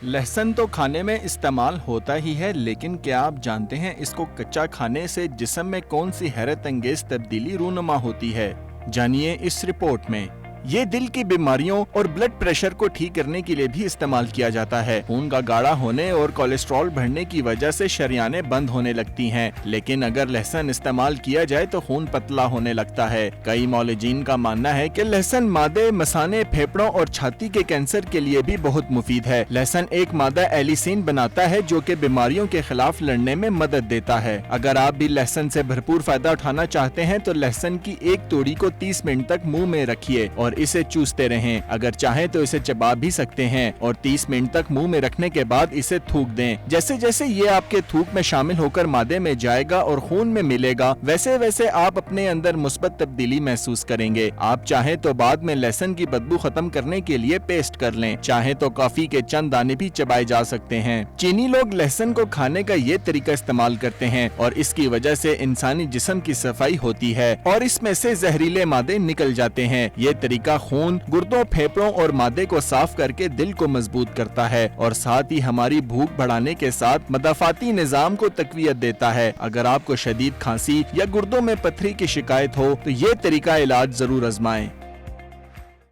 लहसुन तो खाने में इस्तेमाल होता ही है, लेकिन क्या आप जानते हैं इसको कच्चा खाने से जिस्म में कौन सी हैरत अंगेज तब्दीली रूनुमा होती है? जानिए इस रिपोर्ट में। ये दिल की बीमारियों और ब्लड प्रेशर को ठीक करने के लिए भी इस्तेमाल किया जाता है। खून का गाढ़ा होने और कोलेस्ट्रॉल बढ़ने की वजह से शरियानें बंद होने लगती हैं, लेकिन अगर लहसुन इस्तेमाल किया जाए तो खून पतला होने लगता है। कई मौलिजीन का मानना है कि लहसुन मादे मसाने, फेफड़ों और छाती के कैंसर के लिए भी बहुत मुफीद है। लहसुन एक मादा एलिसिन बनाता है जो कि बीमारियों के खिलाफ लड़ने में मदद देता है। अगर आप भी लहसुन से भरपूर फायदा उठाना चाहते हैं तो लहसुन की एक तोड़ी को 30 मिनट तक मुंह में रखिए और इसे चूसते रहें। अगर चाहें तो इसे चबा भी सकते हैं और 30 मिनट तक मुंह में रखने के बाद इसे थूक दें। जैसे जैसे ये आपके थूक में शामिल होकर मादे में जाएगा और खून में मिलेगा, वैसे वैसे आप अपने अंदर मुस्बत तब्दीली महसूस करेंगे। आप चाहें तो बाद में लहसुन की बदबू खत्म करने के लिए पेस्ट कर लें। चाहें तो कॉफी के चंद दाने भी चबाए जा सकते हैं। चीनी लोग लहसुन को खाने का ये तरीका इस्तेमाल करते हैं और इसकी वजह से इंसानी जिस्म की सफाई होती है और इसमें से जहरीले मादे निकल जाते हैं। ये तरीका खून, गुर्दों, फेफड़ों और मादे को साफ करके दिल को मजबूत करता है और साथ ही हमारी भूख बढ़ाने के साथ मदाफाती निजाम को तकवीयत देता है। अगर आपको शदीद खांसी या गुर्दों में पथरी की शिकायत हो तो ये तरीका इलाज जरूर आजमाएं।